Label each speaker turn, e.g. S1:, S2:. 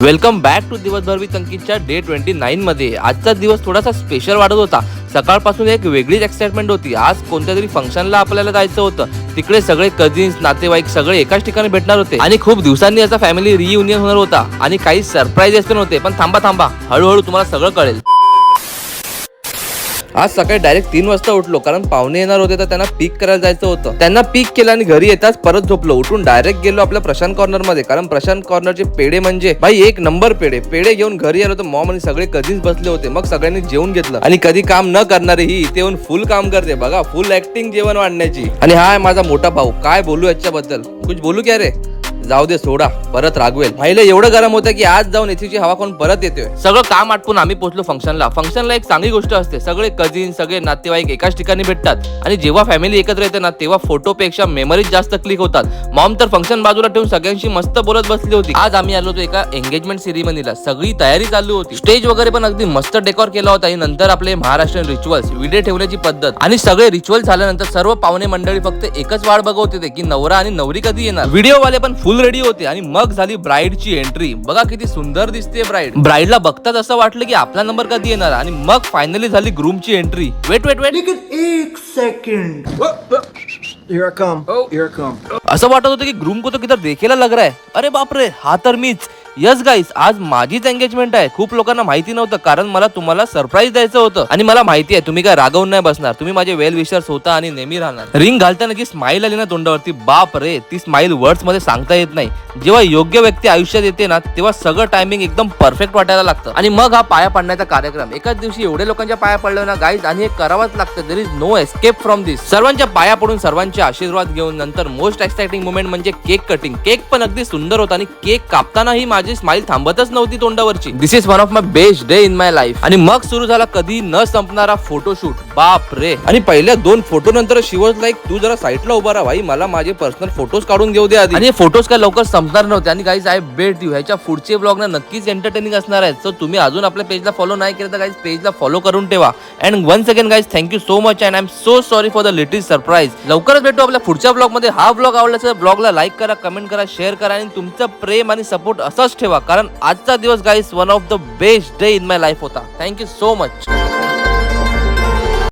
S1: Welcome back to दिवसभर with अंकितच्या day 29 मध्ये. आजचा दिवस थोडासा स्पेशल वाटत होता. सकाळपासून एक वेगळीच एक्साइटमेंट होती. आज कोणत्या तरी फंक्शनला आपल्याला जायचं होतं. तिकडे सगळे कझिन्स, नातेवाईक सगळे एकाच ठिकाणी भेटणार होते आणि खूप दिवसांनी याचा फॅमिली रियुनियन होणार होता आणि काही सरप्राईजेस पण होते. पण थांबा हळूहळू तुम्हाला सगळं कळेल. आज सकाळी डायरेक्ट 3 वाजता उठलो, कारण पाहुणे येणार होते तर त्यांना पिक करायला जायचं होतं. त्यांना पिक केलं आणि घरी येताच परत झोपलो. उठून डायरेक्ट गेलो आपल्या प्रशांत कॉर्नर मध्ये, कारण प्रशांत कॉर्नरचे पेढे म्हणजे भाई एक नंबर पेढे घेऊन घरी आलो तर मॉम आणि सगळे कझिन्स बसले होते. मग सगळ्यांनी जेवून घेतलं आणि कधी काम न करणारे ही इथे येऊन फुल काम करते बघा, फुल ऍक्टिंग जेवण वाढण्याची. आणि हा आहे माझा मोठा भाऊ. काय बोलू याच्याबद्दल, कुछ बोलू क्या रे, जाऊ दे सोडा, परत रागवेल. भाईला एवढं गरम होतं की आज जाऊन एसीची हवा कोण परत येतोय. सगळं काम आटपून आम्ही पोहोचलो फंक्शनला. एक चांगली गोष्ट असते, सगळे कझिन सगळे नातेवाईक एकाच ठिकाणी भेटतात आणि जेव्हा फॅमिली एकत्र येते ना तेव्हा फोटोपेक्षा मेमरीज जास्त क्लिक होतात. मॉम तर फंक्शन बाजूला ठेवून सगळ्यांशी मस्त बोलत बसली होती. आज आम्ही आलो होतो एका एंगेजमेंट सेरेमनीला. सगळी तयारी चालू होती. स्टेज वगैरे पण अगदी मस्त डेकोर केला होता आणि नंतर आपले महाराष्ट्रीयन रिच्युअल्स, विडे ठेवण्याची पद्धत आणि सगळे रिच्युअल झाल्यानंतर सर्व पाहुणे मंडळी फक्त एकच वाट बघत होते की नवरा आणि नवरी कधी येणार. व्हिडिओवाले पण फुल रेडी होते आणि मग झाली ब्राईडची एंट्री. बघा किती सुंदर दिसते ब्राईड. ब्राईडला बघताच असं वाटलं की आपला नंबर कधी येणार आणि मग फायनली झाली ग्रूमची एंट्री. वेट
S2: एक सेकंड. Here I come.
S1: असं वाटत होतं की ग्रूम को तो किधर देखेला लग रहा है. अरे बापरे, हा तर मीच. यस गाईज, आज माझीच एंगेजमेंट आहे. खूप लोकांना माहिती नव्हतं, कारण मला तुम्हाला सरप्राईज द्यायचं होतं आणि मला माहिती आहे तुम्ही काय रागवून नाही बसणार. तुम्ही माझे वेल विशर्स होता आणि नेहमी राहणार. रिंग घालताना जी स्माइल आली ना तोंडावरती, बाप रे, ती स्माइल वर्ड्स मध्ये सांगता येत नाही. जेव्हा योग्य व्यक्ती आयुष्यात येते ना तेव्हा सगळं टायमिंग एकदम परफेक्ट वाटायला लागतं. आणि मग हा पाया पडण्याचा कार्यक्रम. एकाच दिवशी एवढे लोकांच्या पाया पडलो ना गाईज, आणि हे करावंच लागतं. There is no escape from this. सर्वांच्या पाया पडून सर्वांचे आशीर्वाद घेऊन नंतर मोस्ट एक्साइटिंग मोमेंट म्हणजे केक कटिंग. केक पण अगदी सुंदर होता आणि केक कापतानाही माझी स्माइल थांबतच नव्हती तोंडावरची. This is one of my best day in my life. आणि मग सुरू झाला कधी न संपणारा फोटोशूट. बाप रे. आणि पहिल्या 2 फोटो नंतर शी वॉज लाईक, तू जरा साईडला उभा राहा भाई, मला माझे पर्सनल फोटोज काढून घेऊ दे आधी. आणि हे फोटोज काय लवकर संपणार नव्हते. आणि गाईज आय बेट यू, ह्याच्या पुढचे ब्लॉग ना नक्कीच एंटरटेनिंग असणार आहेत. सो तुम्ही अजून आपल्या पेजला फॉलो नाही केलं तर गाईज पेजला फॉलो करून ठेवा. And once again guys thank you so much and I am so sorry for the little surprise. लवकरच भेटू आपल्या पुढच्या ब्लॉग मध्ये. हा ब्लॉग आवडला तर ब्लॉगला लाईक करा, कमेंट करा, शेअर करा आणि तुमचं प्रेम आणि सपोर्ट असंच ठेवा, कारण आजचा दिवस guys one of the best day in my life होता. Thank you so much.